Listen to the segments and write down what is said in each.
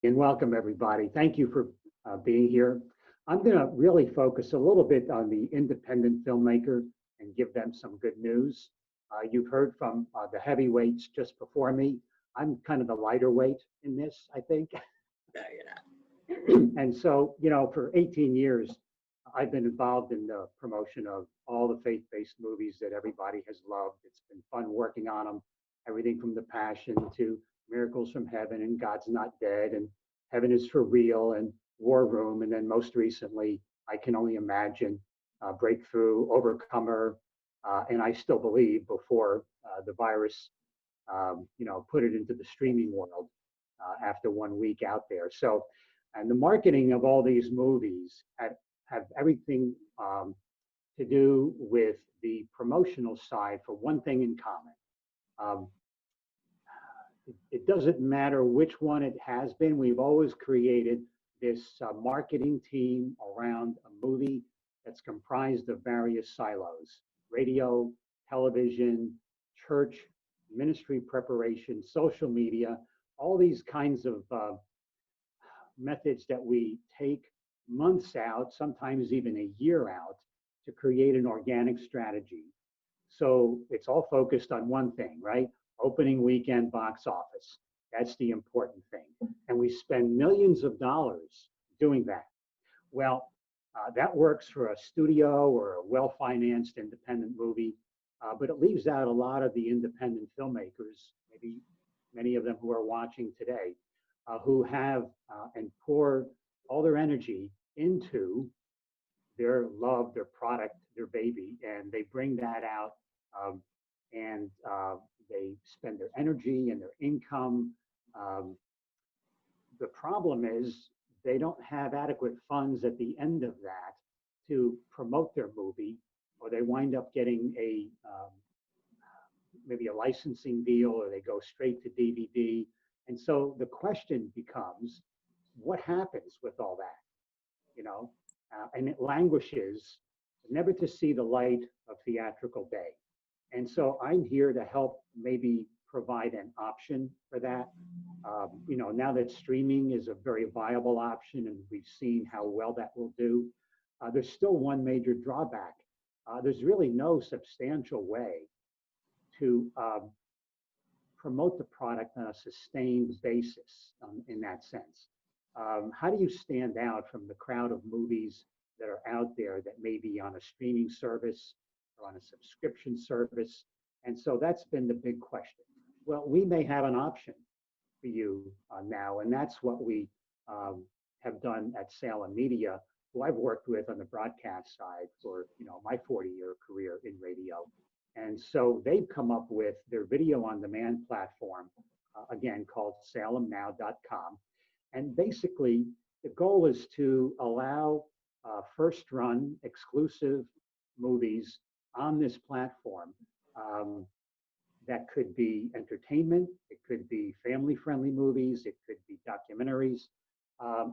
And welcome everybody. Thank you for being here. I'm going to really focus a little bit on the independent filmmaker and give them some good news. You've heard from the heavyweights just before me. I'm kind of the lighter weight in this, I think. No, you're not. And so, for 18 years, I've been involved in the promotion of all the faith-based movies that everybody has loved. It's been fun working on them, everything from The Passion to Miracles from Heaven and God's Not Dead and Heaven is for Real and War Room. And then most recently, I Can Only Imagine, Breakthrough, Overcomer, and I Still Believe before the virus, put it into the streaming world after 1 week out there. So, and the marketing of all these movies have everything to do with the promotional side for one thing in common. It doesn't matter which one it has been. We've always created this marketing team around a movie that's comprised of various silos: radio, television, church, ministry preparation, social media, all these kinds of methods that we take months out, sometimes even a year out, to create an organic strategy. So it's all focused on one thing, right? Opening weekend box office. That's the important thing. And we spend millions of dollars doing that. Well, that works for a studio or a well-financed independent movie, but it leaves out a lot of the independent filmmakers, maybe many of them who are watching today, who have and pour all their energy into their love, their product, their baby, and they bring that out and they spend their energy and their income. The problem is they don't have adequate funds at the end of that to promote their movie, or they wind up getting maybe a licensing deal, or they go straight to DVD. And so the question becomes, what happens with all that? And it languishes, never to see the light of theatrical day. And so I'm here to help maybe provide an option for that. Now that streaming is a very viable option and we've seen how well that will do, there's still one major drawback. There's really no substantial way to promote the product on a sustained basis in that sense. How do you stand out from the crowd of movies that are out there that may be on a streaming service or on a subscription service? And so that's been the big question. Well, we may have an option for you now, and that's what we have done at Salem Media, who I've worked with on the broadcast side for my 40-year career in radio. And so they've come up with their video on demand platform, again, called salemnow.com. And basically, the goal is to allow first run exclusive movies on this platform. That could be entertainment, it could be family-friendly movies, it could be documentaries,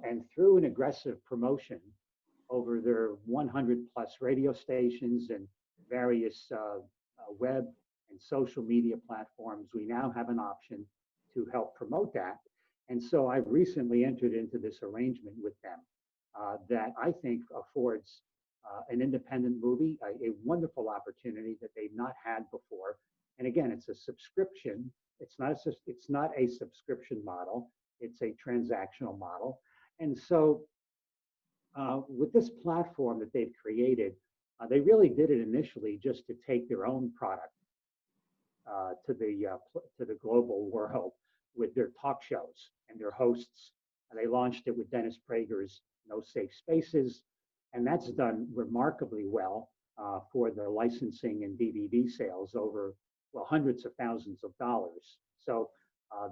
and through an aggressive promotion over their 100+ radio stations and various web and social media platforms, we now have an option to help promote that. And so I've recently entered into this arrangement with them that I think affords an independent movie a wonderful opportunity that they've not had before. And again, it's a subscription. It's not a subscription model. It's a transactional model. And so with this platform that they've created, they really did it initially just to take their own product to the global world with their talk shows and their hosts. And they launched it with Dennis Prager's No Safe Spaces, and that's done remarkably well for the licensing and DVD sales over, well, hundreds of thousands of dollars. So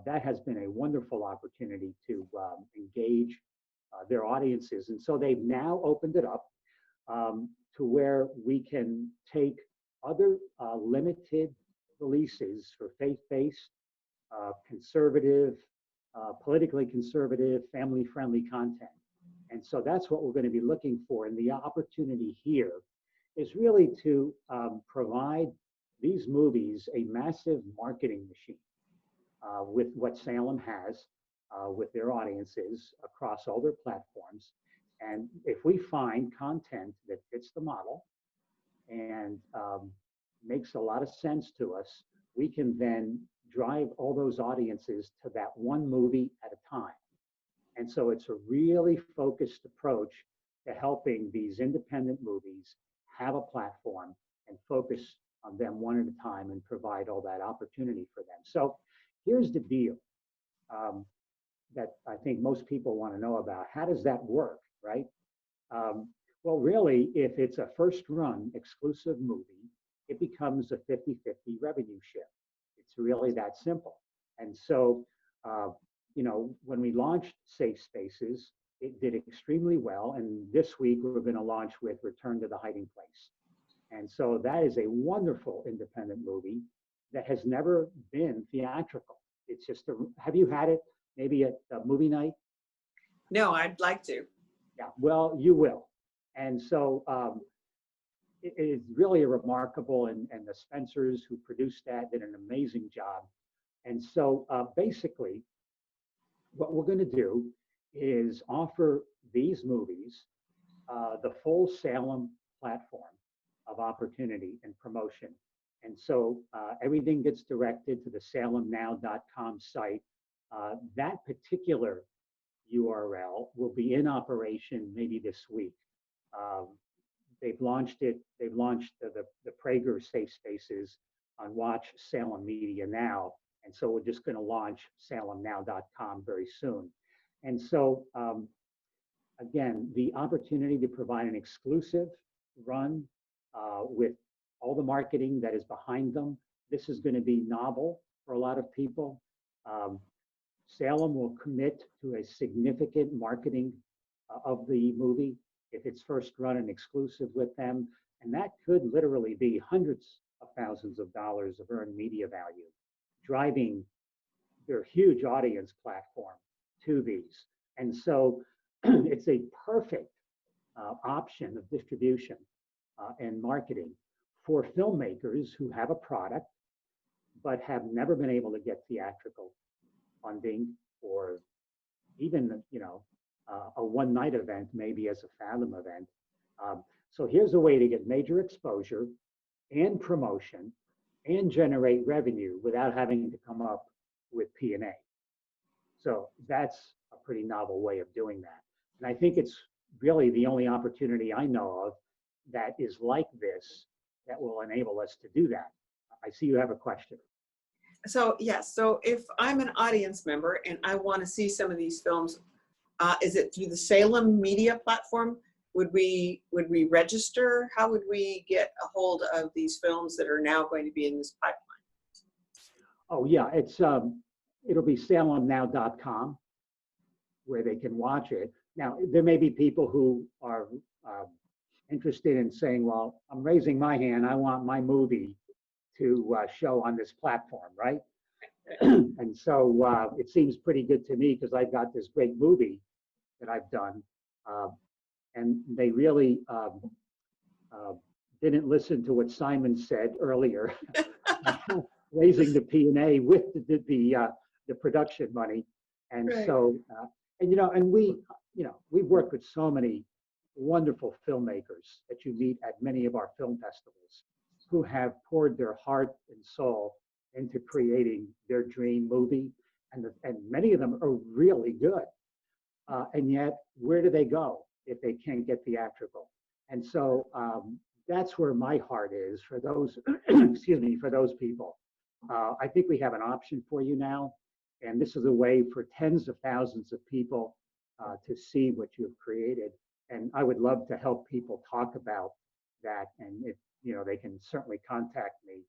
that has been a wonderful opportunity to engage their audiences. And so they've now opened it up to where we can take other limited releases for faith-based, conservative, politically conservative, family-friendly content. And so that's what we're going to be looking for. And the opportunity here is really to provide these movies a massive marketing machine with what Salem has. with their audiences across all their platforms. And if we find content that fits the model and makes a lot of sense to us, we can then drive all those audiences to that one movie at a time. And so it's a really focused approach to helping these independent movies have a platform and focus on them one at a time and provide all that opportunity for them. So here's the deal that I think most people want to know about. How does that work, right? Well, really, if it's a first run exclusive movie, it becomes a 50-50 revenue share. It's really that simple. And so, when we launched Safe Spaces, it did extremely well. And this week, we're going to launch with Return to the Hiding Place. And so that is a wonderful independent movie that has never been theatrical. It's just, have you had it maybe at a movie night? No, I'd like to. Yeah, well, you will. And so it is really remarkable, and the Spencers who produced that did an amazing job. And so basically, what we're going to do is offer these movies the full Salem platform of opportunity and promotion. And so everything gets directed to the salemnow.com site. That particular URL will be in operation maybe this week. They've launched it. They've launched the Prager Safe Spaces on Watch Salem Media now. And so we're just going to launch salemnow.com very soon. And so, again, the opportunity to provide an exclusive run with all the marketing that is behind them. This is going to be novel for a lot of people. Salem will commit to a significant marketing of the movie if it's first run and exclusive with them. And that could literally be hundreds of thousands of dollars of earned media value, driving their huge audience platform to these. And so it's a perfect option of distribution and marketing for filmmakers who have a product but have never been able to get theatrical funding, or even a one-night event, maybe as a Fathom event. So here's a way to get major exposure and promotion and generate revenue without having to come up with P&A. So that's a pretty novel way of doing that. And I think it's really the only opportunity I know of that is like this that will enable us to do that. I see you have a question. So yes, so if I'm an audience member and I want to see some of these films, is it through the Salem Media platform? Would we register? How would we get a hold of these films that are now going to be in this pipeline? Oh yeah, it'll be salemnow.com where they can watch it. Now there may be people who are interested in saying, well, I'm raising my hand, I want my movie to show on this platform, right? And so it seems pretty good to me because I've got this great movie that I've done. And they really didn't listen to what Simon said earlier, raising the P&A with the production money. And right. So, and we've worked with so many wonderful filmmakers that you meet at many of our film festivals who have poured their heart and soul into creating their dream movie. And many of them are really good. And yet, where do they go if they can't get theatrical? And so that's where my heart is for those, excuse me, for those people. I think we have an option for you now. And this is a way for tens of thousands of people to see what you've created. And I would love to help people talk about that. And if they can certainly contact me